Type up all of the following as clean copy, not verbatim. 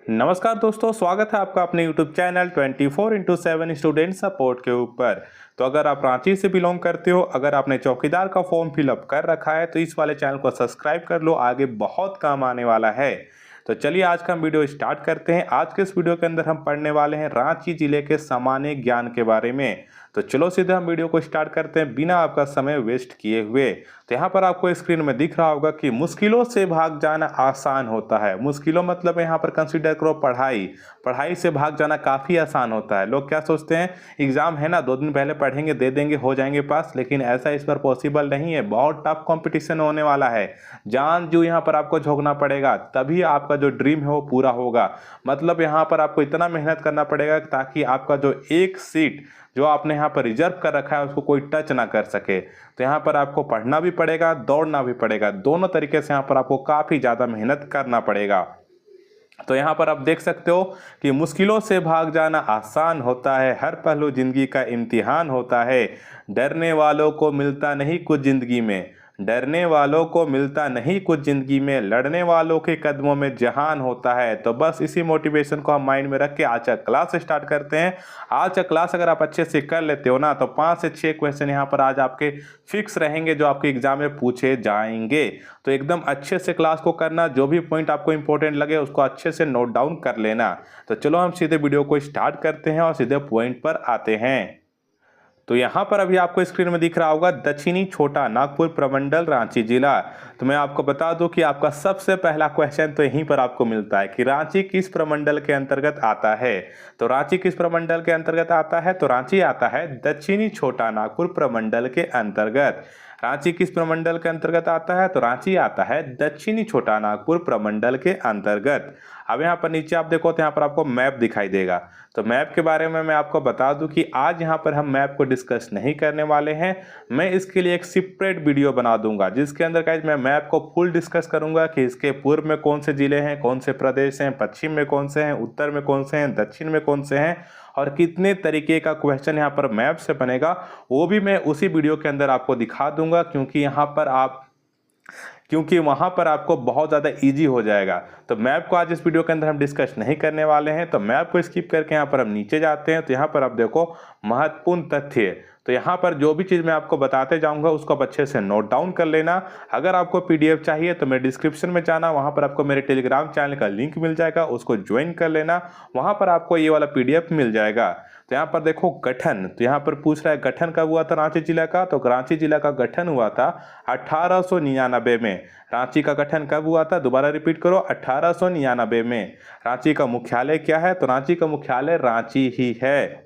नमस्कार दोस्तों, स्वागत है आपका अपने YouTube channel 24x7 student support के ऊपर। तो अगर आप रांची से बिलोंग करते हो, अगर आपने चौकीदार का फॉर्म फिलअप कर रखा है तो इस वाले चैनल को सब्सक्राइब कर लो, आगे बहुत काम आने वाला है। तो चलिए आज का हम वीडियो स्टार्ट करते हैं। आज के इस वीडियो के अंदर हम पढ़ने वाले हैं रांची जिले के सामान्य ज्ञान के बारे में। तो चलो सीधे हम वीडियो को स्टार्ट करते हैं बिना आपका समय वेस्ट किए हुए। तो यहाँ पर आपको स्क्रीन में दिख रहा होगा कि मुश्किलों से भाग जाना आसान होता है। मुश्किलों मतलब यहाँ पर कंसीडर करो पढ़ाई से भाग जाना काफ़ी आसान होता है। लोग क्या सोचते हैं, एग्जाम है ना, 2 दिन पहले पढ़ेंगे, दे देंगे, हो जाएंगे पास, लेकिन ऐसा इस बार पॉसिबल नहीं है। बहुत टफ कंपटीशन होने वाला है। जान जो यहाँ पर आपको झोंकना पड़ेगा, तभी आपका जो ड्रीम है वो पूरा होगा। मतलब यहाँ पर आपको इतना मेहनत करना पड़ेगा ताकि आपका जो एक सीट जो आपने यहाँ पर रिजर्व कर रखा है उसको कोई टच ना कर सके। तो यहाँ पर आपको पढ़ना भी पड़ेगा, दौड़ना भी पड़ेगा, दोनों तरीके से यहाँ पर आपको काफ़ी ज़्यादा मेहनत करना पड़ेगा। तो यहाँ पर आप देख सकते हो कि मुश्किलों से भाग जाना आसान होता है, हर पहलू जिंदगी का इम्तिहान होता है। डरने वालों को मिलता नहीं कुछ जिंदगी में, डरने वालों को मिलता नहीं कुछ जिंदगी में, लड़ने वालों के कदमों में जहान होता है। तो बस इसी मोटिवेशन को हम माइंड में रख के आज का क्लास स्टार्ट करते हैं। आज का क्लास अगर आप अच्छे से कर लेते हो ना तो 5 से 6 क्वेश्चन यहाँ पर आज आपके फिक्स रहेंगे जो आपके एग्जाम में पूछे जाएंगे। तो एकदम अच्छे से क्लास को करना, जो भी पॉइंट आपको इंपॉर्टेंट लगे उसको अच्छे से नोट डाउन कर लेना। तो चलो हम सीधे वीडियो को स्टार्ट करते हैं और सीधे पॉइंट पर आते हैं। तो यहाँ पर अभी आपको स्क्रीन में दिख रहा होगा दक्षिणी छोटा नागपुर प्रमंडल रांची जिला। तो मैं आपको बता दूं कि आपका सबसे पहला क्वेश्चन तो यहीं पर आपको मिलता है कि रांची किस प्रमंडल के अंतर्गत आता है। तो रांची किस प्रमंडल के अंतर्गत आता है, तो रांची आता है दक्षिणी छोटा नागपुर प्रमंडल के अंतर्गत। रांची किस प्रमंडल के अंतर्गत आता है, तो रांची आता है दक्षिणी छोटा नागपुर प्रमंडल के अंतर्गत। अब यहाँ पर नीचे आप देखो तो यहाँ पर आपको मैप दिखाई देगा। तो मैप के बारे में मैं आपको बता दूं कि आज यहाँ पर हम मैप को डिस्कस नहीं करने वाले हैं। मैं इसके लिए एक सेपरेट वीडियो बना दूंगा जिसके अंदर गाइस मैं मैप को फुल डिस्कस करूंगा कि इसके पूर्व में कौन से जिले हैं, कौन से प्रदेश हैं, पश्चिम में कौन से हैं, उत्तर में कौन से हैं, दक्षिण में कौन से हैं और कितने तरीके का क्वेश्चन यहाँ पर मैप से बनेगा, वो भी मैं उसी वीडियो के अंदर आपको दिखा दूंगा। क्योंकि वहाँ पर आपको बहुत ज़्यादा इजी हो जाएगा। तो मैप को आज इस वीडियो के अंदर हम डिस्कस नहीं करने वाले हैं। तो मैप को स्किप करके यहाँ पर हम नीचे जाते हैं। तो यहाँ पर आप देखो महत्वपूर्ण तथ्य। तो यहाँ पर जो भी चीज़ मैं आपको बताते जाऊँगा उसको आप अच्छे से नोट डाउन कर लेना। अगर आपको PDF चाहिए तो मेरे डिस्क्रिप्शन में जाना, वहाँ पर आपको मेरे टेलीग्राम चैनल का लिंक मिल जाएगा, उसको ज्वाइन कर लेना। वहाँ पर आपको ये वाला PDF मिल जाएगा। तो यहाँ पर देखो गठन, तो यहाँ पर पूछ रहा है गठन कब हुआ था रांची जिला का। तो रांची जिला का गठन हुआ था 1899 में। रांची का गठन कब हुआ था, दोबारा रिपीट करो, 1899 में। रांची का मुख्यालय क्या है, तो रांची का मुख्यालय रांची ही है।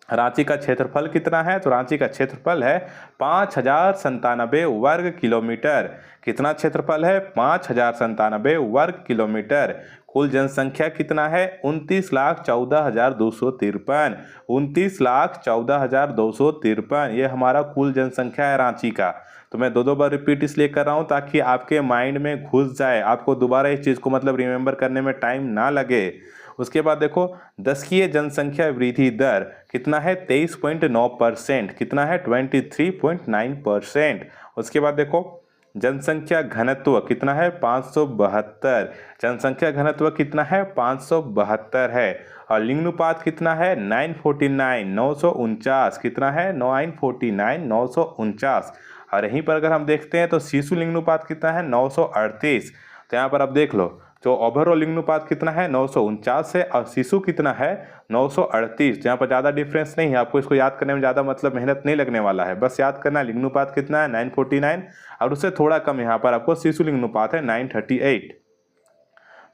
रांची का क्षेत्रफल कितना है, तो रांची का क्षेत्रफल है 5097 वर्ग किलोमीटर। कितना क्षेत्रफल है, 5097 वर्ग किलोमीटर। कुल जनसंख्या कितना है, 29,14,253। 29,14,253 ये हमारा कुल जनसंख्या है रांची का। तो मैं दो बार रिपीट इसलिए कर रहा हूँ ताकि आपके माइंड में घुस जाए, आपको दोबारा इस चीज़ को मतलब रिमेंबर करने में टाइम ना लगे। उसके बाद देखो दशकीय जनसंख्या वृद्धि दर कितना है, 23.9%। कितना है, 23.9%। उसके बाद देखो जनसंख्या घनत्व कितना है, 572। जनसंख्या घनत्व कितना है, 572 है। और लिंगानुपात कितना है, 949, 949। कितना है, 949, 949। और यहीं पर अगर हम देखते हैं तो शिशु लिंगानुपात कितना है, 938। तो यहाँ पर आप देख लो जो ओवरऑल लिंगानुपात कितना है, 949 है और शिशु कितना है, 938। यहाँ पर ज़्यादा डिफरेंस नहीं है, आपको इसको याद करने में ज़्यादा मतलब मेहनत नहीं लगने वाला है। बस याद करना लिंगानुपात कितना है, 949 और उससे थोड़ा कम यहाँ पर आपको शिशु लिंगानुपात है 938।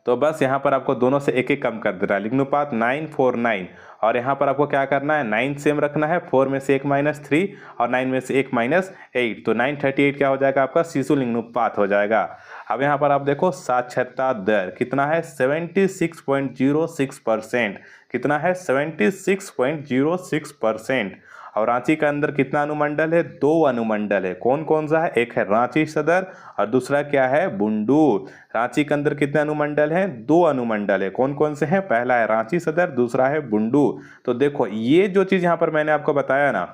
तो बस यहाँ पर आपको दोनों से एक एक कम कर देना है, लिंगानुपात 949 और यहाँ पर आपको क्या करना है, 9 सेम रखना है, 4 में से 1 -3 और 9 में से 1 -8। तो 938 क्या हो जाएगा, आपका शिशु लिंगानुपात हो जाएगा। अब यहाँ पर आप देखो साक्षरता दर कितना है, 76.06%। कितना है, 76.06%। और रांची के अंदर कितना अनुमंडल है, 2 अनुमंडल है। कौन कौन सा है, एक है रांची सदर और दूसरा क्या है, बुंडू। रांची के अंदर कितने अनुमंडल हैं, 2 अनुमंडल है। कौन कौन से हैं, पहला है रांची सदर, दूसरा है बुंडू। तो देखो ये जो चीज़ यहाँ पर मैंने आपको बताया ना,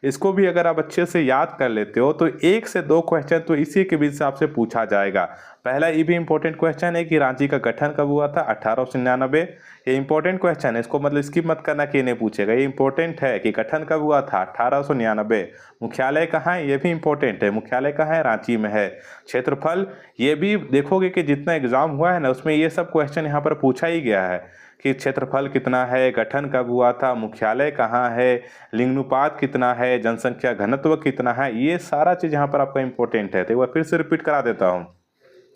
इसको भी अगर आप अच्छे से याद कर लेते हो तो 1 से 2 क्वेश्चन तो इसी के बीच से आपसे पूछा जाएगा। पहला ये भी इंपॉर्टेंट क्वेश्चन है कि रांची का गठन कब हुआ था, 1899। ये इंपॉर्टेंट क्वेश्चन है, इसको मतलब स्किप मत करना कि नहीं पूछेगा, ये इंपॉर्टेंट है कि गठन कब हुआ था, 1899। मुख्यालय कहाँ है, ये भी इंपॉर्टेंट है, मुख्यालय कहाँ है, रांची में है। क्षेत्रफल, ये भी देखोगे कि जितना एग्जाम हुआ है ना उसमें ये सब क्वेश्चन यहाँ पर पूछा ही गया है कि क्षेत्रफल कितना है, गठन कब हुआ था, मुख्यालय कहाँ है, लिंगानुपात कितना है, जनसंख्या घनत्व कितना है, ये सारा चीज़ यहाँ पर आपका इंपॉर्टेंट है। तो एक बार फिर से रिपीट करा देता हूँ।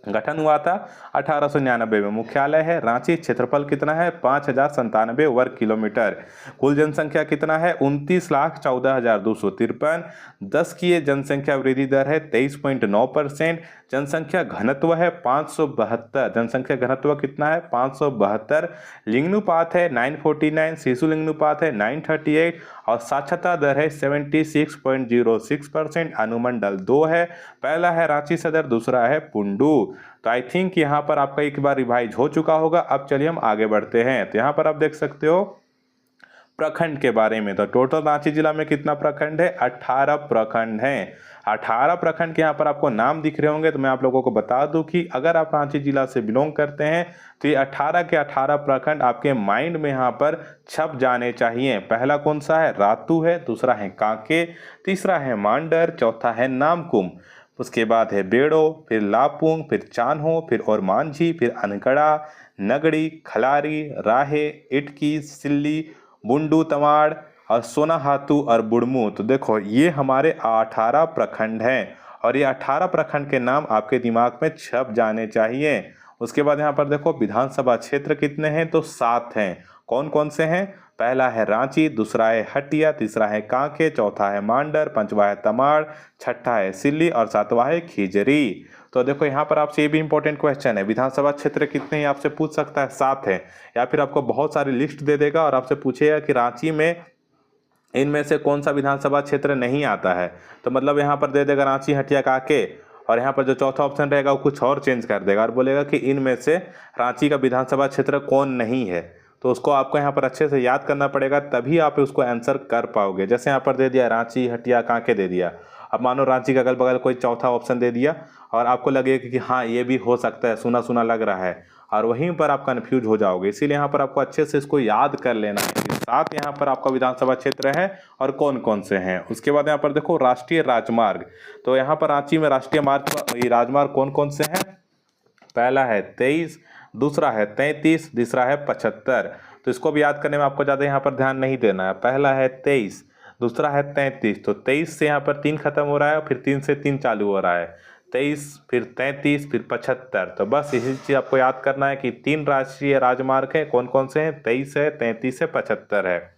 गठन हुआ था 1899 में, मुख्यालय है रांची, क्षेत्रफल कितना है 5097 वर्ग किलोमीटर, कुल जनसंख्या कितना है 29,14,253, 10 की ये जनसंख्या वृद्धि दर है 23.9%, जनसंख्या घनत्व है 572, जनसंख्या घनत्व कितना है 572, लिंगानुपात है 949, शिशु लिंगानुपात है 938 और साक्षरता दर है 76.06%, अनुमंडल 2 है, पहला है रांची सदर, दूसरा है पुंडू। तो आई थिंक यहाँ पर आपका एक बार रिवाइज हो चुका होगा। अब चलिए हम आगे बढ़ते हैं। तो यहाँ पर आप देख सकते हो प्रखंड के बारे में। तो टोटल रांची जिला में कितना प्रखंड है, 18 प्रखंड हैं। 18 प्रखंड के यहाँ पर आपको नाम दिख रहे होंगे। तो मैं आप लोगों को बता दूं कि अगर आप रांची जिला से बिलोंग करते हैं तो ये 18 के 18 प्रखंड आपके माइंड में यहाँ पर छप जाने चाहिए। पहला कौन सा है, रातू है, दूसरा है कांके, तीसरा है मांडर, चौथा है नामकुम, उसके बाद है बेड़ो, फिर लापुंग, फिर चान्हो, फिर और मांझी, फिर अनगढ़ा, नगड़ी, खलारी, राहे, इटकी, सिल्ली, बुंडू तमाड़ और सोनाहातू और बुड़मू। तो देखो ये हमारे 18 प्रखंड हैं और ये 18 प्रखंड के नाम आपके दिमाग में छप जाने चाहिए। उसके बाद यहाँ पर देखो विधानसभा क्षेत्र कितने हैं, तो 7 हैं। कौन कौन से हैं, पहला है रांची, दूसरा है हटिया, तीसरा है कांके, चौथा है मांडर, पांचवा है तमाड़, छठा है सिल्ली और सातवां है खिजरी। तो देखो यहाँ पर आपसे ये भी इंपॉर्टेंट क्वेश्चन है, विधानसभा क्षेत्र कितने हैं आपसे पूछ सकता है, 7 है। या फिर आपको बहुत सारी लिस्ट दे देगा और आपसे पूछेगा कि रांची में इनमें से कौन सा विधानसभा क्षेत्र नहीं आता है। तो मतलब यहाँ पर दे देगा रांची, हटिया, कांके और यहाँ पर जो चौथा ऑप्शन रहेगा वो कुछ और चेंज कर देगा और बोलेगा कि इनमें से रांची का विधानसभा क्षेत्र कौन नहीं है। तो उसको आपको यहाँ पर अच्छे से याद करना पड़ेगा, तभी आप उसको आंसर कर पाओगे। जैसे यहाँ पर दे दिया रांची, हटिया, कांके दे दिया। अब मानो रांची का अगल बगल कोई चौथा ऑप्शन दे दिया और आपको लगेगा कि हाँ ये भी हो सकता है, सुना सुना लग रहा है, और वहीं पर आप कन्फ्यूज हो जाओगे। इसीलिए यहाँ पर आपको अच्छे से इसको याद कर लेना है कि 7 यहाँ पर आपका विधानसभा क्षेत्र है और कौन कौन से हैं। उसके बाद यहाँ पर देखो राष्ट्रीय राजमार्ग। तो यहाँ पर रांची में राष्ट्रीय राजमार्ग कौन कौन से हैं, पहला है 23, दूसरा है 33, तीसरा है 75। तो इसको भी याद करने में आपको ज़्यादा यहाँ पर ध्यान नहीं देना है। पहला है 23, दूसरा है 33। तो 23 से यहाँ पर 3 खत्म हो रहा है और फिर 3 से 3 चालू हो रहा है, 23 फिर 33 फिर 75। तो बस यही चीज़ आपको याद करना है कि 3 राष्ट्रीय राजमार्ग हैं, कौन कौन से हैं, 23 है, 33 है, 75 है।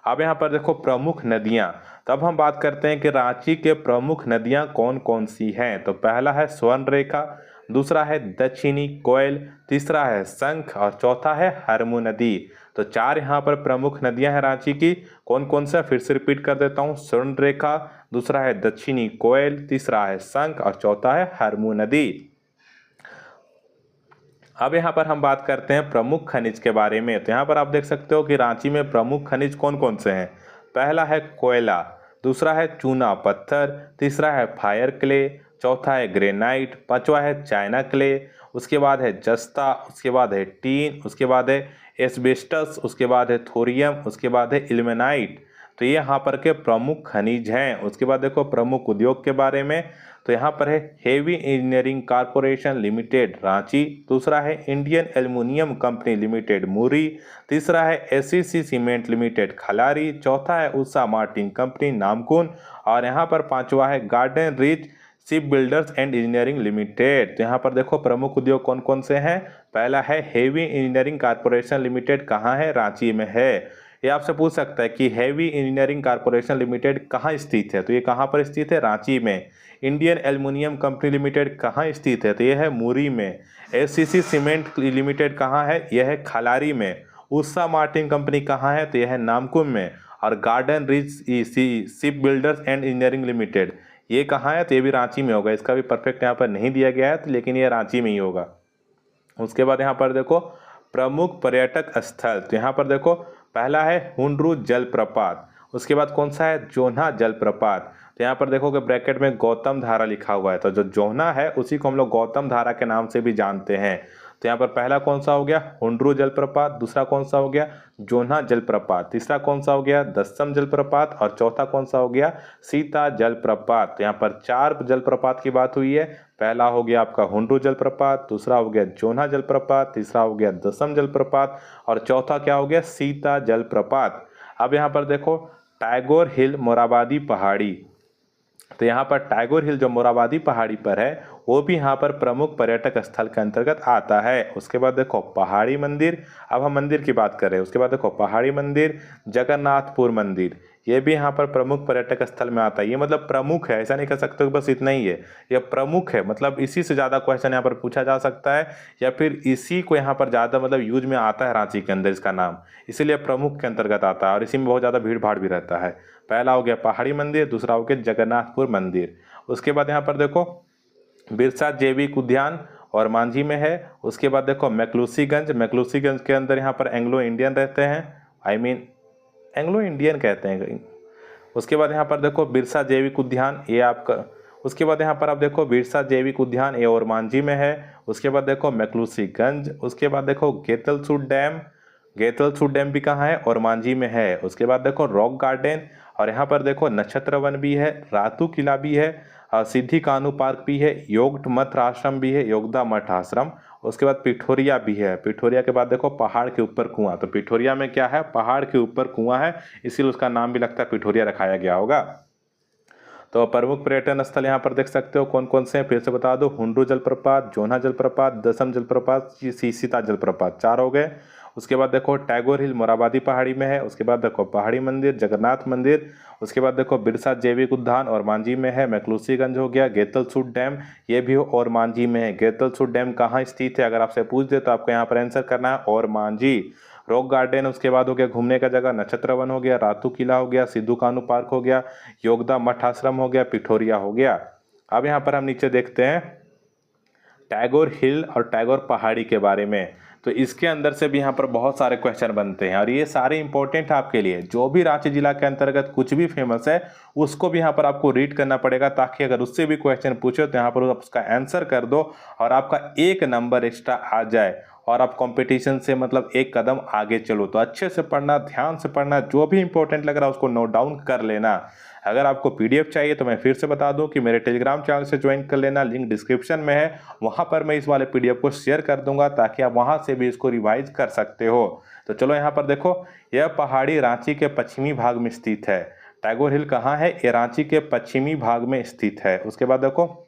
अब यहाँ पर देखो प्रमुख नदियाँ। तब हम बात करते हैं कि रांची के प्रमुख नदियाँ कौन कौन सी हैं। तो पहला है स्वर्णरेखा, दूसरा है दक्षिणी कोयल, तीसरा है शंख और चौथा है हरमू नदी। तो 4 यहाँ पर प्रमुख नदियाँ हैं रांची की। कौन कौन सा, फिर से रिपीट कर देता हूँ, स्वर्णरेखा, दूसरा है दक्षिणी कोयल, तीसरा है शंख और चौथा है हरमू नदी। अब यहाँ पर हम बात करते हैं प्रमुख खनिज के बारे में। तो यहाँ पर आप देख सकते हो कि रांची में प्रमुख खनिज कौन कौन से हैं। पहला है कोयला, दूसरा है चूना पत्थर, तीसरा है फायर क्ले, चौथा है ग्रेनाइट, पांचवा है चाइना क्ले, उसके बाद है जस्ता, उसके बाद है टीन, उसके बाद है एस्बेस्टस, उसके बाद है थोरियम, उसके बाद है इल्मेनाइट। तो ये यहाँ पर के प्रमुख खनिज हैं। उसके बाद देखो प्रमुख उद्योग के बारे में। तो यहाँ पर है heavy engineering corporation limited Ranchi, दूसरा है इंडियन एल्युमिनियम कंपनी लिमिटेड मुरी, तीसरा है एससीसी सीमेंट लिमिटेड खलारी, चौथा है उषा मार्टिन कंपनी नामकुन और यहाँ पर पांचवा है garden rich ship builders and engineering limited. तो यहाँ पर देखो प्रमुख उद्योग कौन कौन से हैं। पहला है हेवी इंजीनियरिंग कारपोरेशन लिमिटेड, कहाँ है, रांची में है। ये आपसे पूछ सकता है कि हेवी इंजीनियरिंग कारपोरेशन लिमिटेड कहाँ स्थित है, तो ये कहाँ पर स्थित है, रांची में। इंडियन एल्युमिनियम कंपनी लिमिटेड कहाँ स्थित है, तो यह है मुरी में। एससीसी सीमेंट लिमिटेड कहाँ है, यह है खलारी में। उषा मार्टिन कंपनी कहाँ है, तो यह है नामकुम में। और garden rich ship builders and engineering limited ये कहाँ है, तो ये भी रांची में होगा। इसका भी परफेक्ट यहाँ पर नहीं दिया गया है, तो लेकिन ये रांची में ही होगा। उसके बाद यहाँ पर देखो प्रमुख पर्यटक स्थल। तो यहाँ पर देखो पहला है हुंड्रू जलप्रपात, उसके बाद कौन सा है, जोन्हा जलप्रपात। तो यहाँ पर देखोगे ब्रैकेट में गौतम धारा लिखा हुआ है, तो जो जोन्हा है उसी को हम लोग गौतम धारा के नाम से भी जानते हैं। तो यहाँ पर पहला कौन सा हो गया, हुंड्रू जलप्रपात, दूसरा कौन सा हो गया, जोन्हा जलप्रपात, तीसरा कौन सा हो गया, दस्सम जलप्रपात, और चौथा कौन सा हो गया, सीता जलप्रपात। तो यहाँ पर 4 जलप्रपात की बात हुई है। पहला हो गया आपका हुंड्रू जलप्रपात, दूसरा हो गया जोन्हा जलप्रपात, तीसरा हो गया दस्सम जलप्रपात, और चौथा क्या हो गया, सीता जलप्रपात। अब यहाँ पर देखो टैगोर हिल मोराबादी पहाड़ी, तो यहाँ पर टैगोर हिल जो मोराबादी पहाड़ी पर है वो भी यहाँ पर प्रमुख पर्यटक स्थल के अंतर्गत आता है। उसके बाद देखो पहाड़ी मंदिर, अब हम मंदिर की बात करें, उसके बाद देखो पहाड़ी मंदिर, जगन्नाथपुर मंदिर, ये भी यहाँ पर प्रमुख पर्यटक स्थल में आता है। ये मतलब प्रमुख है, ऐसा नहीं कह सकते बस इतना ही है, ये प्रमुख है, मतलब इसी से ज़्यादा क्वेश्चन यहाँ पर पूछा जा सकता है, या फिर इसी को यहाँ पर ज़्यादा मतलब यूज में आता है रांची के अंदर इसका नाम, इसीलिए प्रमुख के अंतर्गत आता है, और इसी में बहुत ज़्यादा भीड़ भाड़ भी रहता है। पहला हो गया पहाड़ी मंदिर, दूसरा हो गया जगन्नाथपुर मंदिर। उसके बाद यहाँ पर देखो बिरसा जैविक उद्यान और मांझी में है। उसके बाद देखो मैक्लूसीगंज, मैक्लूसीगंज के अंदर यहाँ पर एंग्लो इंडियन रहते हैं, एंग्लो इंडियन कहते हैं। उसके बाद यहाँ पर देखो बिरसा जैविक उद्यान, ये आपका, उसके बाद यहाँ पर आप देखो बिरसा जैविक उद्यान, ये और मांझी में है। उसके बाद देखो मैक्लूसीगंज, उसके बाद देखो गेतलसूट डैम, गेतलसूट डैम भी कहाँ है, और मांझी में है। उसके बाद देखो रॉक गार्डन, और यहाँ पर देखो नक्षत्र वन भी है, रातू किला भी है, सिद्धि कानू पार्क भी है, योग मठ आश्रम भी है, योगदा मठ आश्रम। उसके बाद पिठोरिया भी है। पिठोरिया के बाद देखो पहाड़ के ऊपर कुआं, तो पिठोरिया में क्या है, पहाड़ के ऊपर कुआं है, इसीलिए उसका नाम भी लगता है पिठोरिया रखाया गया होगा। तो प्रमुख पर्यटन स्थल यहाँ पर देख सकते हो कौन कौन से हैं, फिर से बता दो, हुंड्रू जलप्रपात, जोन्हा जलप्रपात, दसम जलप्रपात, सीता जलप्रपात, 4 हो गए। उसके बाद देखो टैगोर हिल मोराबादी पहाड़ी में है। उसके बाद देखो पहाड़ी मंदिर, जगन्नाथ मंदिर। उसके बाद देखो बिरसा जैविक उद्यान और मांझी में है। मैक्लूसीगंज हो गया, गेतलसूट डैम ये भी और मांझी में है। गेतलसूट डैम कहाँ स्थित है, अगर आपसे पूछ दे तो आपको यहाँ पर आंसर करना है और मांझी। रॉक गार्डन उसके बाद हो गया घूमने का जगह, नक्षत्र वन हो गया, रातू किला हो गया, सिद्धू कानू पार्क हो गया, योगदा मठ आश्रम हो गया, पिठोरिया हो गया। अब यहाँ पर हम नीचे देखते हैं टैगोर हिल और टैगोर पहाड़ी के बारे में। तो इसके अंदर से भी यहाँ पर बहुत सारे क्वेश्चन बनते हैं और ये सारे इंपॉर्टेंट है आपके लिए। जो भी रांची जिला के अंतर्गत कुछ भी फेमस है उसको भी यहाँ पर आपको रीड करना पड़ेगा, ताकि अगर उससे भी क्वेश्चन पूछे तो यहाँ पर आप उसका आंसर कर दो और आपका 1 नंबर एक्स्ट्रा आ जाए और आप कंपटीशन से मतलब एक कदम आगे चलो। तो अच्छे से पढ़ना, ध्यान से पढ़ना, जो भी इंपॉर्टेंट लग रहा है उसको नोट डाउन कर लेना। अगर आपको पीडीएफ चाहिए तो मैं फिर से बता दूं कि मेरे टेलीग्राम चैनल से ज्वाइन कर लेना, लिंक डिस्क्रिप्शन में है, वहां पर मैं इस वाले पीडीएफ को शेयर कर दूंगा ताकि आप वहां से भी इसको रिवाइज कर सकते हो। तो चलो यहाँ पर देखो, यह पहाड़ी रांची के पश्चिमी भाग में स्थित है। टैगोर हिल कहाँ है, ये रांची के पश्चिमी भाग में स्थित है। उसके बाद देखो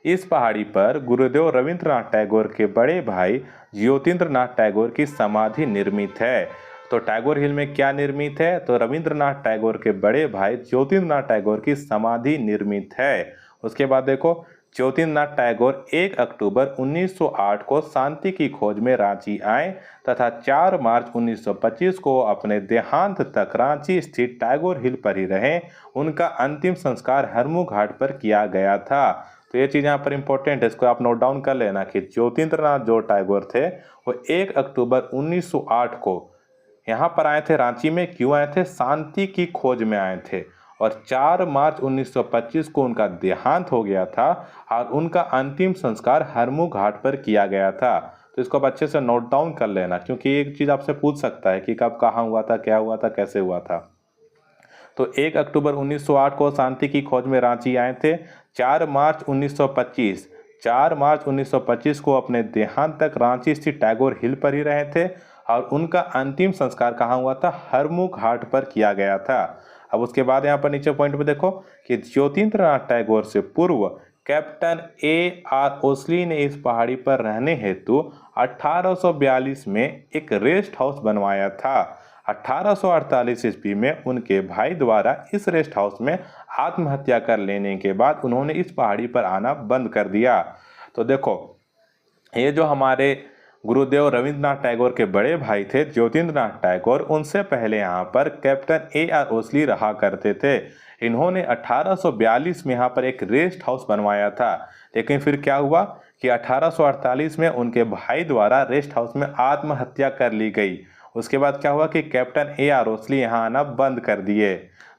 इस पहाड़ी पर गुरुदेव रविंद्रनाथ टैगोर के बड़े भाई ज्योतिन्द्रनाथ टैगोर की समाधि निर्मित है। तो टैगोर हिल में क्या निर्मित है, तो रविंद्रनाथ टैगोर के बड़े भाई ज्योतिन्द्रनाथ टैगोर की समाधि निर्मित है। उसके बाद देखो ज्योतिन्द्रनाथ टैगोर 1 अक्टूबर 1908 को शांति की खोज में रांची आए तथा 4 मार्च 1925 को अपने देहांत तक रांची स्थित टैगोर हिल पर ही रहे। उनका अंतिम संस्कार हरमू घाट पर किया गया था। तो ये चीज़ यहाँ पर इंपॉर्टेंट है, इसको आप नोट डाउन कर लेना कि ज्योतिन्द्रनाथ जो टैगोर थे वो 1 अक्टूबर 1908 को यहाँ पर आए थे रांची में। क्यों आए थे, शांति की खोज में आए थे। और 4 मार्च 1925 को उनका देहांत हो गया था और उनका अंतिम संस्कार हरमू घाट पर किया गया था। तो इसको आप अच्छे से नोट डाउन कर लेना, क्योंकि एक चीज़ आपसे पूछ सकता है कि कब, कहाँ हुआ था, क्या हुआ था, कैसे हुआ था। तो 1 अक्टूबर 1908 को शांति की खोज में रांची आए थे। 4 मार्च 1925 को अपने देहांत तक रांची स्थित टैगोर हिल पर ही रहे थे और उनका अंतिम संस्कार कहाँ हुआ था, हरमू घाट पर किया गया था। अब उसके बाद यहाँ पर नीचे पॉइंट में देखो कि ज्योतिन्द्रनाथ टैगोर से पूर्व कैप्टन A.R. ओस्ली ने इस पहाड़ी पर रहने हेतु 1842 में एक रेस्ट हाउस बनवाया था। 1848 ईस्वी में उनके भाई द्वारा इस रेस्ट हाउस में आत्महत्या कर लेने के बाद उन्होंने इस पहाड़ी पर आना बंद कर दिया। तो देखो ये जो हमारे गुरुदेव रविंद्रनाथ टैगोर के बड़े भाई थे ज्योतिन्द्रनाथ टैगोर, उनसे पहले यहाँ पर कैप्टन A.R. ओस्ली रहा करते थे। इन्होंने 1842 में यहाँ पर एक रेस्ट हाउस बनवाया था, लेकिन फिर क्या हुआ कि 1848 में उनके भाई द्वारा रेस्ट हाउस में आत्महत्या कर ली गई। उसके बाद क्या हुआ कि कैप्टन AR ओसली यहाँ आना बंद कर दिए।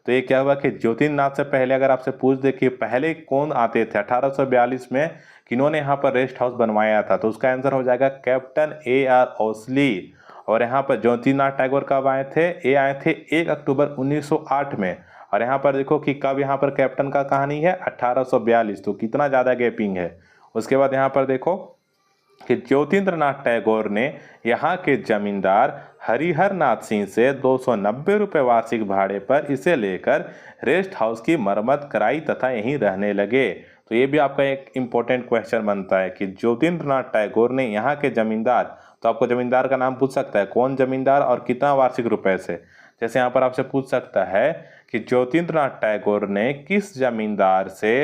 तो ये क्या हुआ कि ज्योतिर्नाथ से पहले अगर आपसे पूछ दे कि पहले कौन आते थे 1842 में, किन्होंने यहाँ पर रेस्ट हाउस बनवाया था, तो उसका आंसर हो जाएगा कैप्टन AR ओसली। और यहाँ पर ज्योतिर्नाथ टैगोर कब आए थे? ये आए थे 1 अक्टूबर 1908 में। और यहाँ पर देखो कि कब यहाँ पर कैप्टन का कहानी है 1842, तो कितना ज़्यादा गैपिंग है। उसके बाद यहाँ पर देखो कि ज्योतिन्द्रनाथ टैगोर ने यहाँ के जमींदार हरिहर नाथ सिंह से 290 रुपये वार्षिक भाड़े पर इसे लेकर रेस्ट हाउस की मरम्मत कराई तथा यहीं रहने लगे। तो ये भी आपका एक इम्पोर्टेंट क्वेश्चन बनता है कि ज्योतिन्द्रनाथ टैगोर ने यहाँ के जमींदार, तो आपको जमींदार का नाम पूछ सकता है, कौन जमींदार और कितना वार्षिक रुपए से। जैसे यहाँ पर आपसे पूछ सकता है कि ज्योतिन्द्रनाथ टैगोर ने किस जमींदार से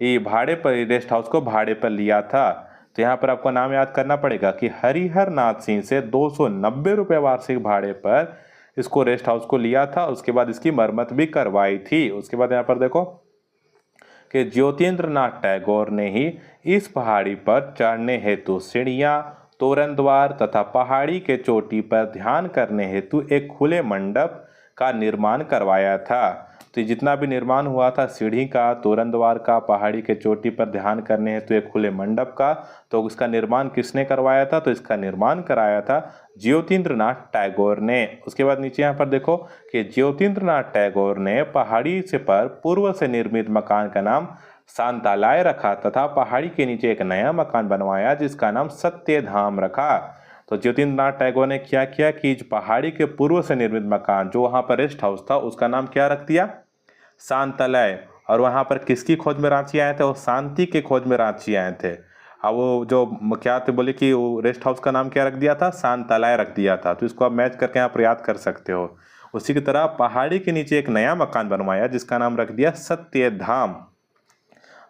ये भाड़े पर रेस्ट हाउस को भाड़े पर लिया था, तो यहाँ पर आपको नाम याद करना पड़ेगा कि हरिहर नाथ सिंह से 290 रुपये वार्षिक भाड़े पर इसको रेस्ट हाउस को लिया था। उसके बाद इसकी मरम्मत भी करवाई थी। उसके बाद यहाँ पर देखो कि ज्योतिन्द्रनाथ टैगोर ने ही इस पहाड़ी पर चढ़ने हेतु सीढ़ियाँ, तोरण द्वार तथा पहाड़ी के चोटी पर ध्यान करने हेतु एक खुले मंडप का निर्माण करवाया था। तो जितना भी निर्माण हुआ था सीढ़ी का, तोरण द्वार का, पहाड़ी के चोटी पर ध्यान करने हेतु एक खुले मंडप का, तो इसका निर्माण किसने करवाया था? तो इसका निर्माण कराया था ज्योतिन्द्रनाथ टैगोर ने। उसके बाद नीचे यहाँ पर देखो कि ज्योतिन्द्रनाथ टैगोर ने पहाड़ी से पर पूर्व से निर्मित मकान का नाम शांतालय रखा तथा पहाड़ी के नीचे एक नया मकान बनवाया जिसका नाम सत्यधाम रखा। तो ज्योतिन्द्रनाथ टैगोर ने क्या किया कि पहाड़ी के पूर्व से निर्मित मकान जो वहाँ पर रेस्ट हाउस था उसका नाम क्या रख दिया? शांतालय। और वहाँ पर किसकी खोज में रांची आए थे? वो शांति के खोज में रांची आए थे। अब वो जो क्या थे बोले कि वो रेस्ट हाउस का नाम क्या रख दिया था? शांतालय रख दिया था। तो इसको आप मैच करके यहाँ पर याद कर सकते हो। उसी की तरह पहाड़ी के नीचे एक नया मकान बनवाया जिसका नाम रख दिया सत्यधाम।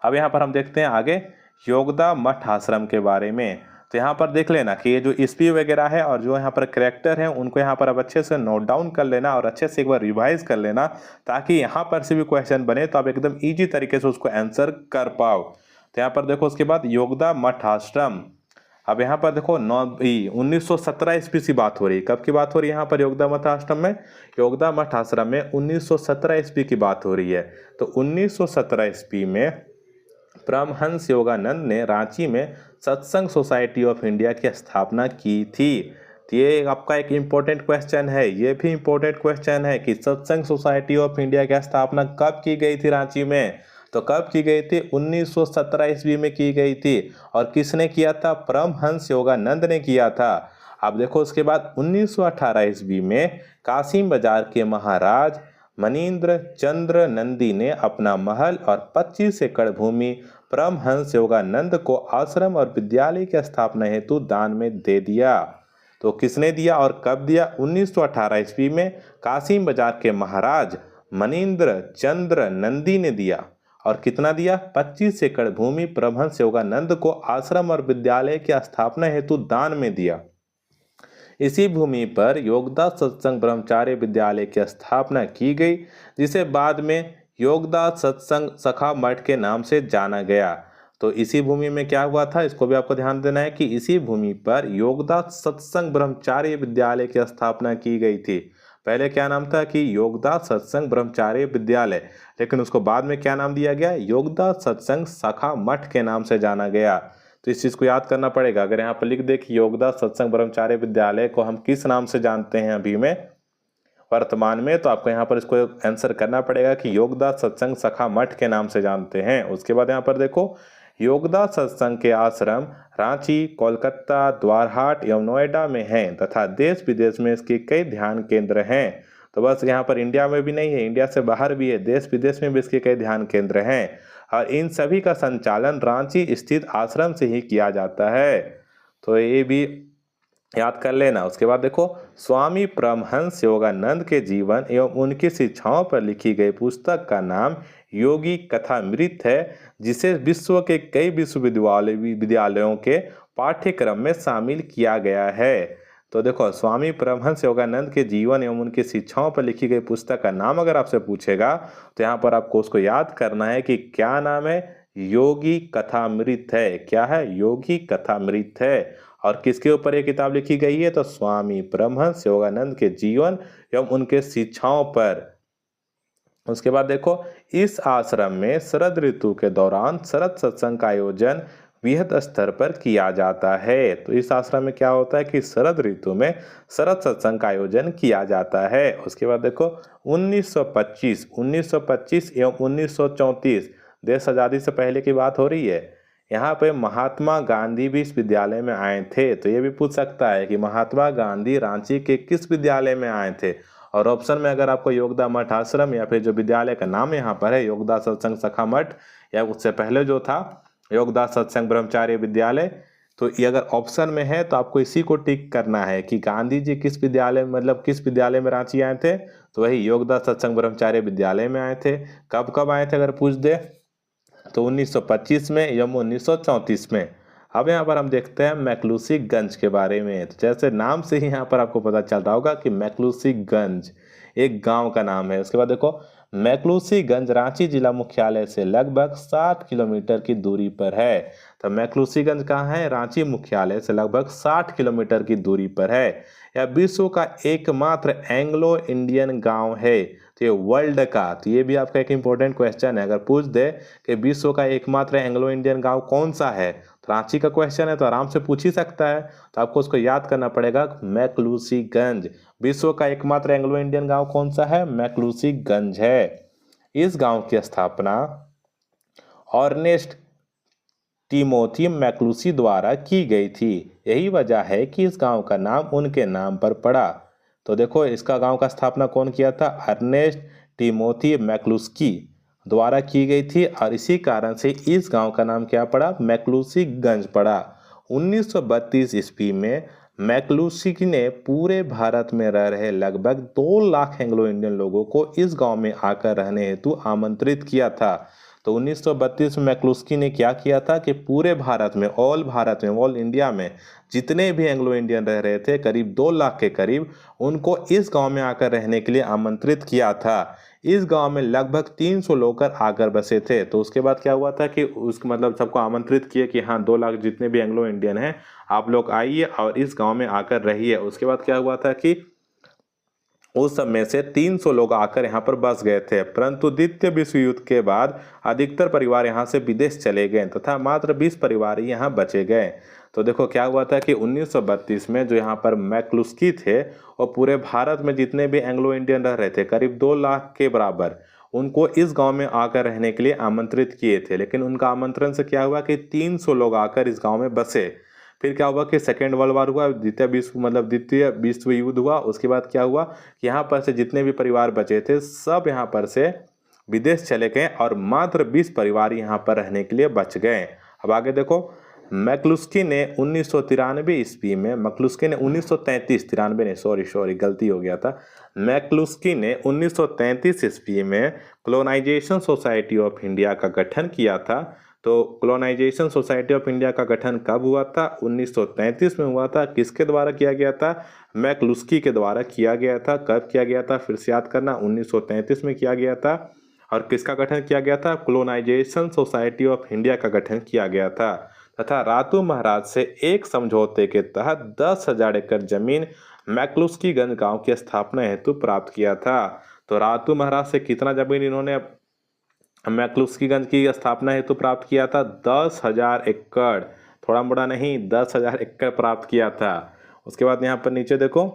अब यहाँ पर हम देखते हैं आगे योगदा मठ आश्रम के बारे में। तो यहाँ पर देख लेना कि ये जो ईस्वी वगैरह है और जो यहाँ पर कैरेक्टर है उनको यहाँ पर अब अच्छे से नोट डाउन कर लेना और अच्छे से एक बार रिवाइज कर लेना, ताकि यहाँ पर से भी क्वेश्चन बने तो आप एकदम इजी तरीके से उसको आंसर कर पाओ। तो यहाँ पर देखो उसके बाद योगदा मठ आश्रम। अब यहाँ पर देखो 1917 ईस्वी की बात हो रही है। कब की बात हो रही है यहाँ पर योगदा मठ आश्रम में? योगदा मठ आश्रम में 1917 ईस्वी की बात हो रही है। तो 1917 ईस्वी में परमहंस योगानंद ने रांची में सत्संग सोसाइटी ऑफ इंडिया की स्थापना की थी। तो ये आपका एक इम्पोर्टेंट क्वेश्चन है, ये भी इम्पोर्टेंट क्वेश्चन है कि सत्संग सोसाइटी ऑफ इंडिया की स्थापना कब की गई थी रांची में? तो कब की गई थी? 1917 ईस्वी में की गई थी। और किसने किया था? परमहंस योगानंद ने किया था। अब देखो उसके बाद 1918 ईस्वी में कासिम बाजार के महाराज मनीन्द्र चंद्र नंदी ने अपना महल और 25 एकड़ भूमि परमहंस योगानंद को आश्रम और विद्यालय की स्थापना हेतु दान में दे दिया। तो किसने दिया और कब दिया? 1918 ईस्वी में कासिम बाजार के महाराज मनीन्द्र चंद्र नंदी ने दिया। और कितना दिया? 25 एकड़ भूमि परमहंस योगानंद को आश्रम और विद्यालय की स्थापना हेतु दान में दिया। इसी भूमि पर योगदास सत्संग ब्रह्मचार्य विद्यालय की स्थापना की गई, जिसे बाद में योगदास सत्संग सखा मठ के नाम से जाना गया। तो इसी भूमि में क्या हुआ था, इसको भी आपको ध्यान देना है कि इसी भूमि पर योगदास सत्संग ब्रह्मचार्य विद्यालय की स्थापना की गई थी। पहले क्या नाम था कि योगदास सत्संग ब्रह्मचार्य विद्यालय, लेकिन उसको बाद में क्या नाम दिया गया? योगदास सत्संग सखा मठ के नाम से जाना गया। तो इस चीज़ को याद करना पड़ेगा। अगर यहाँ पर लिख दे कि योगदास सत्संग ब्रह्मचार्य विद्यालय को हम किस नाम से जानते हैं अभी में वर्तमान में, तो आपको यहाँ पर इसको आंसर करना पड़ेगा कि योगदास सत्संग सखा मठ के नाम से जानते हैं। उसके बाद यहाँ पर देखो योगदास सत्संग के आश्रम रांची, कोलकाता, द्वारहाट एवं नोएडा में हैं तथा देश विदेश में इसके कई ध्यान केंद्र हैं। तो बस यहाँ पर इंडिया में भी नहीं है, इंडिया से बाहर भी है, देश विदेश में भी इसके कई ध्यान केंद्र हैं और इन सभी का संचालन रांची स्थित आश्रम से ही किया जाता है। तो ये भी याद कर लेना। उसके बाद देखो स्वामी परमहंस योगानंद के जीवन एवं उनकी शिक्षाओं पर लिखी गई पुस्तक का नाम योगी कथामृत है, जिसे विश्व के कई विश्वविद्यालयों के पाठ्यक्रम में शामिल किया गया है। तो देखो स्वामी परमहंस योगानंद के जीवन एवं उनकी शिक्षाओं पर लिखी गई पुस्तक का नाम अगर आपसे पूछेगा तो यहाँ पर आपको उसको याद करना है कि क्या नाम है? योगी कथामृत है। क्या है? योगी कथामृत है। और किसके ऊपर ये किताब लिखी गई है? तो स्वामी परमहंस योगानंद के जीवन एवं उनके शिक्षाओं पर। उसके बाद देखो, इस आश्रम में शरद ऋतु के दौरान शरद सत्संग का आयोजन वृहद स्तर पर किया जाता है। तो इस आश्रम में क्या होता है कि शरद ऋतु में शरद सत्संग का आयोजन किया जाता है। उसके बाद देखो, 1925 एवं 1934 देश आज़ादी से पहले की बात हो रही है। यहाँ पे महात्मा गांधी भी इस विद्यालय में आए थे। तो ये भी पूछ सकता है कि महात्मा गांधी रांची के किस विद्यालय में आए थे। और ऑप्शन में अगर आपको योगदा मठ आश्रम या फिर जो विद्यालय का नाम यहाँ पर है योगदा सत्संग सखा मठ, या उससे पहले जो था योगदा सत्संग ब्रह्मचार्य विद्यालय, तो ये अगर ऑप्शन में है तो आपको इसी को टिक करना है कि गांधी जी किस विद्यालय मतलब किस विद्यालय में रांची आए थे। तो वही योगदा सत्संग ब्रह्मचार्य विद्यालय में आए थे। कब कब आए थे अगर पूछ दे तो 1925 में या 1934 में। अब यहाँ पर हम देखते हैं मैक्लूसी गंज के बारे में। तो जैसे नाम से ही यहाँ पर आपको पता चल रहा होगा कि मैक्लूसी गंज एक गांव का नाम है। उसके बाद देखो, मैक्लूसी गंज रांची जिला मुख्यालय से लगभग 60 किलोमीटर की दूरी पर है। तो मैक्लूसी गंज कहाँ है? रांची मुख्यालय से लगभग 60 किलोमीटर की दूरी पर है। यह विश्व का एकमात्र एंग्लो इंडियन गांव है। तो ये वर्ल्ड का, तो ये भी आपका एक इंपॉर्टेंट क्वेश्चन है। अगर पूछ दे कि विश्व का एकमात्र एंग्लो इंडियन गांव कौन सा है, तो रांची का क्वेश्चन है तो आराम से पूछ ही सकता है। तो आपको उसको याद करना पड़ेगा, मैक्लूसी गंज। विश्व का एकमात्र एंग्लो इंडियन गांव कौन सा है? मैक्लूसी गंज है। इस गांव की स्थापना ऑर्नेस्ट टिमोथी मैक्लूसी द्वारा की गई थी। यही वजह है कि इस गांव का नाम उनके नाम पर पड़ा। तो देखो, इसका गांव का स्थापना कौन किया था? अर्नेस्ट टिमोथी मैक्लूस्की द्वारा की गई थी और इसी कारण से इस गांव का नाम क्या पड़ा? मैक्लूसी गंज पड़ा। 1932 ईस्वी में मैक्लूसी ने पूरे भारत में रह रहे लगभग 2 लाख एंग्लो इंडियन लोगों को इस गांव में आकर रहने हेतु आमंत्रित किया था। तो 1932 में मैक्लूस्की ने क्या किया था कि पूरे भारत में, ऑल इंडिया में जितने भी एंग्लो इंडियन रह रहे थे करीब 2 लाख के करीब, उनको इस गांव में आकर रहने के लिए आमंत्रित किया था। इस गांव में लगभग 300 लोग आकर बसे थे। तो उसके बाद क्या हुआ था कि मतलब सबको आमंत्रित किए कि हाँ 2 लाख जितने भी एंग्लो इंडियन हैं आप लोग आइए और इस गांव में आकर रहिए। उसके बाद क्या हुआ था कि उस समय से 300 लोग आकर यहाँ पर बस गए थे, परंतु द्वितीय विश्व युद्ध के बाद अधिकतर परिवार यहाँ से विदेश चले गए तथा मात्र 20 परिवार ही यहाँ बचे गए। तो देखो क्या हुआ था कि 1932 में जो यहाँ पर मैक्लूस्की थे और पूरे भारत में जितने भी एंग्लो इंडियन रह रहे थे करीब 2 लाख के बराबर, उनको इस गांव में आकर रहने के लिए आमंत्रित किए थे। लेकिन उनका आमंत्रण से क्या हुआ कि 300 लोग आकर इस गाँव में बसे। फिर क्या हुआ कि सेकेंड वर्ल्ड वार हुआ, द्वितीय विश्व युद्ध हुआ। उसके बाद क्या हुआ कि यहाँ पर से जितने भी परिवार बचे थे सब यहाँ पर से विदेश चले गए और मात्र 20 परिवार यहाँ पर रहने के लिए बच गए। अब आगे देखो, मैक्लूस्की ने 1993 ईस्वी में, मैक्लूस्की ने 1933, 93 नहीं, सॉरी गलती हो गया था। मैक्लूस्की ने 1933 ईस्वी में कॉलोनाइजेशन सोसाइटी ऑफ इंडिया का गठन किया था। तो कॉलोनाइजेशन सोसाइटी ऑफ इंडिया का गठन कब हुआ था? 1933 में हुआ था। किसके द्वारा किया गया था? मैक्लूस्की के द्वारा किया गया था। कब किया गया था? फिर से याद करना, 1933 में किया गया था। और किसका गठन किया गया था? कॉलोनाइजेशन सोसाइटी ऑफ इंडिया का गठन किया गया था तथा रातू महाराज से एक समझौते के तहत 10,000 एकड़ जमीन मैक्लूस्की गंज गांव की स्थापना हेतु प्राप्त किया था। तो रातू महाराज से कितना जमीन इन्होंने मैक्लूस्की गंज की स्थापना हेतु प्राप्त किया था? 10,000 एकड़, थोड़ा मोड़ा नहीं, 10,000 एकड़ प्राप्त किया था। उसके बाद यहाँ पर नीचे देखो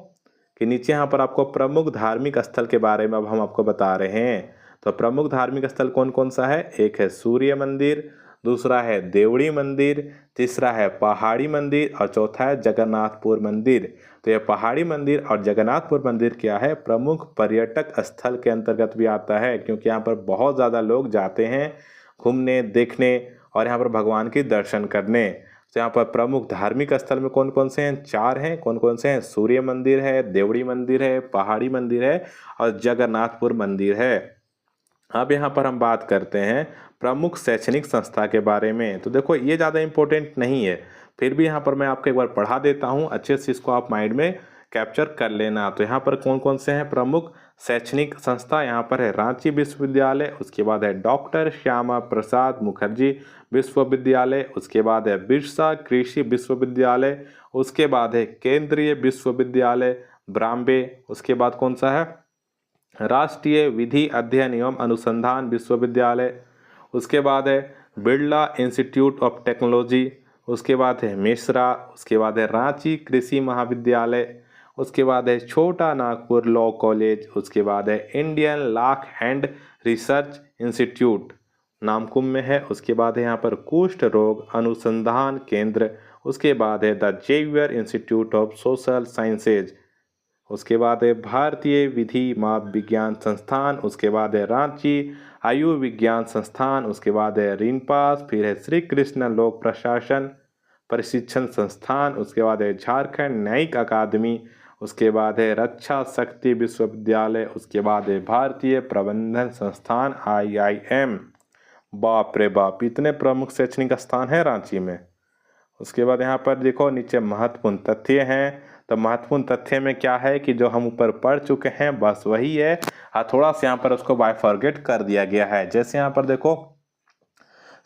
कि नीचे यहाँ पर आपको प्रमुख धार्मिक स्थल के बारे में अब हम आपको बता रहे हैं। तो प्रमुख धार्मिक स्थल कौन कौन सा है? एक है सूर्य मंदिर, दूसरा है देवड़ी मंदिर, तीसरा है पहाड़ी मंदिर और चौथा है जगन्नाथपुर मंदिर। तो ये पहाड़ी मंदिर और जगन्नाथपुर मंदिर क्या है? प्रमुख पर्यटक स्थल के अंतर्गत भी आता है, क्योंकि यहाँ पर बहुत ज़्यादा लोग जाते हैं घूमने, देखने और यहाँ पर भगवान के दर्शन करने। तो यहाँ पर प्रमुख धार्मिक स्थल में कौन कौन से हैं? 4 हैं। कौन कौन से हैं? सूर्य मंदिर है, देवड़ी मंदिर है, पहाड़ी मंदिर है और जगन्नाथपुर मंदिर है। अब यहाँ पर हम बात करते हैं प्रमुख शैक्षणिक संस्था के बारे में। तो देखो ये ज़्यादा इम्पोर्टेंट नहीं है, फिर भी यहाँ पर मैं आपको एक बार पढ़ा देता हूँ, अच्छे से इसको आप माइंड में कैप्चर कर लेना। तो यहाँ पर कौन कौन से हैं प्रमुख शैक्षणिक संस्था? यहाँ पर है रांची विश्वविद्यालय, उसके बाद है डॉक्टर श्यामा प्रसाद मुखर्जी विश्वविद्यालय, उसके बाद है बिरसा कृषि विश्वविद्यालय, उसके बाद है केंद्रीय विश्वविद्यालय बॉम्बे। उसके बाद कौन सा है, राष्ट्रीय विधि अध्ययन एवं अनुसंधान विश्वविद्यालय। उसके बाद है बिरला इंस्टीट्यूट ऑफ टेक्नोलॉजी। उसके बाद है मिश्रा। उसके बाद है रांची कृषि महाविद्यालय। उसके बाद है छोटा नागपुर लॉ कॉलेज। उसके बाद है Indian law and research institute Namkum में है। उसके बाद है यहाँ पर कुष्ठ रोग अनुसंधान केंद्र। उसके बाद है the Xavier Institute of Social Sciences. उसके बाद है भारतीय विधि माप विज्ञान संस्थान। उसके बाद है रांची आयुर्विज्ञान संस्थान। उसके बाद है रिनपास। फिर है श्री कृष्ण लोक प्रशासन प्रशिक्षण संस्थान। उसके बाद है झारखंड न्यायिक अकादमी। उसके बाद है रक्षा शक्ति विश्वविद्यालय। उसके बाद है भारतीय प्रबंधन संस्थान IIM। बाप रे बाप, इतने प्रमुख शैक्षणिक स्थान है रांची में। उसके बाद यहाँ पर देखो नीचे महत्वपूर्ण तथ्य हैं। तो महत्वपूर्ण तथ्य में क्या है कि जो हम ऊपर पढ़ चुके हैं बस वही है, थोड़ा सा यहाँ पर उसको बायफॉर्गेट कर दिया गया है। जैसे यहाँ पर देखो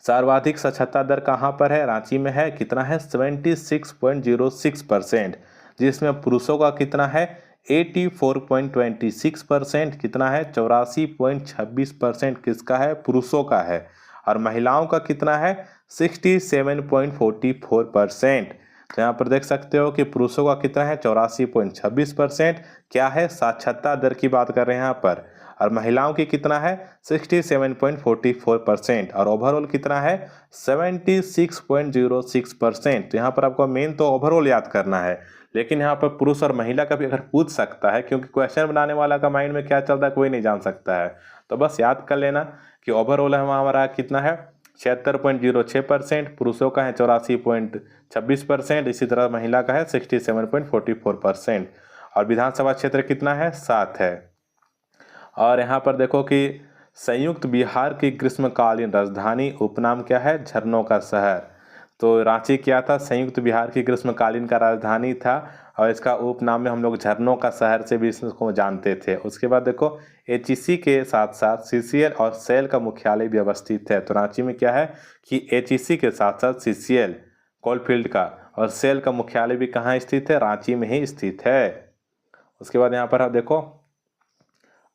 सर्वाधिक साक्षरता दर कहाँ पर है, रांची में है। कितना है, 76.06%, जिसमें पुरुषों का कितना है 84.26%, कितना है 84.26% किसका है, पुरुषों का है। और महिलाओं का कितना है 67.44%। तो यहाँ पर देख सकते हो कि पुरुषों का कितना है 84.26%, क्या है साक्षरता दर की बात कर रहे हैं यहाँ पर। और महिलाओं की कितना है 67.44% और ओवरऑल कितना है 76.06%। तो यहाँ पर आपको मेन तो ओवरऑल याद करना है, लेकिन यहाँ पर पुरुष और महिला का भी अगर पूछ सकता है, क्योंकि क्वेश्चन बनाने वाला का माइंड में क्या चल रहा है कोई नहीं जान सकता है। तो बस याद कर लेना कि ओवरऑल हमारा कितना है 76.06%, पुरुषों का है 84.26%, इसी तरह महिला का है 67.44%। और विधानसभा क्षेत्र कितना है 7 है। और यहाँ पर देखो कि संयुक्त बिहार की ग्रीष्मकालीन राजधानी उपनाम क्या है, झरनों का शहर। तो रांची क्या था, संयुक्त बिहार की ग्रीष्मकालीन का राजधानी था और इसका उपनाम में हम लोग झरनों का शहर से भी इसको जानते थे। उसके बाद देखो HEC के साथ साथ CCL और सेल का मुख्यालय भी अवस्थित है। तो रांची में क्या है कि HEC के साथ साथ CCL कोलफील्ड का और सेल का मुख्यालय भी कहाँ स्थित है, रांची में ही स्थित है। उसके बाद यहाँ पर आप देखो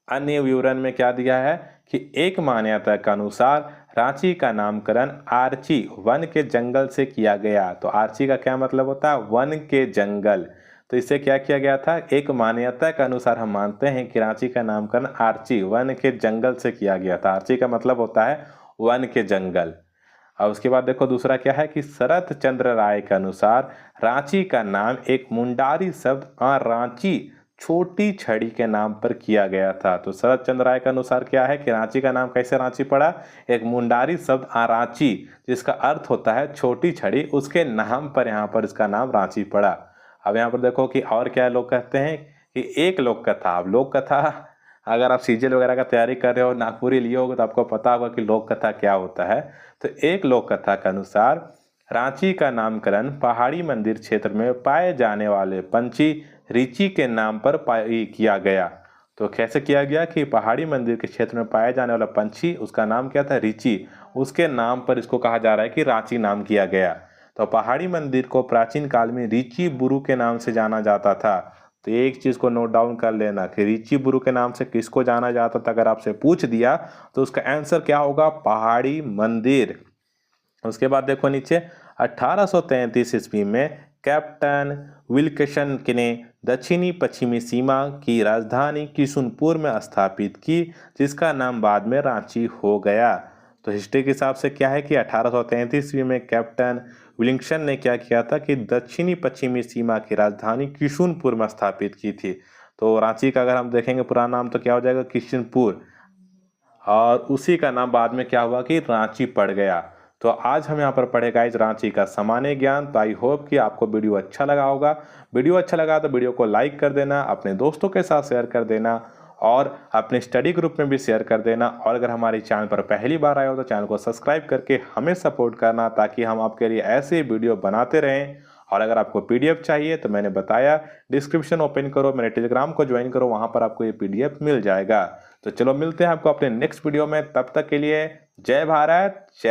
अन्य विवरण में क्या दिया है कि एक मान्यता के अनुसार रांची का नामकरण आर्ची वन के जंगल से किया गया। तो आर्ची का क्या मतलब होता है, वन के जंगल। तो इससे क्या किया गया था, एक मान्यता के अनुसार हम मानते हैं कि रांची का नामकरण आर्ची वन के जंगल से किया गया था। आर्ची का मतलब होता है वन के जंगल। और उसके बाद देखो दूसरा क्या है कि शरत चंद्र राय के अनुसार रांची का नाम एक मुंडारी शब्द रांची छोटी छड़ी के नाम पर किया गया था। तो शरत चंद्र राय के अनुसार क्या है कि रांची का नाम कैसे रांची पड़ा, एक मुंडारी शब्द रांची जिसका अर्थ होता है छोटी छड़ी, उसके नाम पर यहाँ पर इसका नाम रांची पड़ा। अब यहाँ पर देखो कि और क्या लोग कहते हैं कि एक लोक कथा। अब लोक कथा अगर आप CGL वगैरह का तैयारी कर रहे हो, नागपुरी लिए होगे तो आपको पता होगा कि लोक कथा क्या होता है। तो एक लोक कथा के अनुसार रांची का नामकरण पहाड़ी मंदिर क्षेत्र में पाए जाने वाले पंछी रीची के नाम पर किया गया। तो कैसे किया गया कि पहाड़ी मंदिर के क्षेत्र में पाया जाने वाला पंछी, उसका नाम क्या था, रीची, उसके नाम पर इसको कहा जा रहा है कि रांची नाम किया गया। तो पहाड़ी मंदिर को प्राचीन काल में रीची बुरु के नाम से जाना जाता था। तो एक चीज को नोट डाउन कर लेना कि रीची बुरु के नाम से किसको जाना जाता था, अगर आपसे पूछ दिया तो उसका आंसर क्या होगा, पहाड़ी मंदिर। उसके बाद देखो नीचे 1833 ईस्वी में कैप्टन विल्केसन ने दक्षिणी पश्चिमी सीमा की राजधानी किशुनपुर में स्थापित की, जिसका नाम बाद में रांची हो गया। तो हिस्ट्री के हिसाब से क्या है कि 1833 ईस्वी में कैप्टन विलिंगसन ने क्या किया था कि दक्षिणी पश्चिमी सीमा की राजधानी किशुनपुर में स्थापित की थी। तो रांची का अगर हम देखेंगे पुराना नाम तो क्या हो जाएगा, किशुनपुर, और उसी का नाम बाद में क्या हुआ कि रांची पड़ गया। तो आज हम यहाँ पर पढ़ेगा इस रांची का सामान्य ज्ञान। तो आई होप कि आपको वीडियो अच्छा लगा होगा। वीडियो अच्छा लगा तो वीडियो को लाइक कर देना, अपने दोस्तों के साथ शेयर कर देना और अपने स्टडी ग्रुप में भी शेयर कर देना। और अगर हमारे चैनल पर पहली बार आए हो तो चैनल को सब्सक्राइब करके हमें सपोर्ट करना, ताकि हम आपके लिए ऐसे वीडियो बनाते रहें। और अगर आपको PDF चाहिए तो मैंने बताया डिस्क्रिप्शन ओपन करो, मेरे टेलीग्राम को ज्वाइन करो, वहाँ पर आपको ये PDF मिल जाएगा। तो चलो मिलते हैं आपको अपने नेक्स्ट वीडियो में, तब तक के लिए जय भारत, जय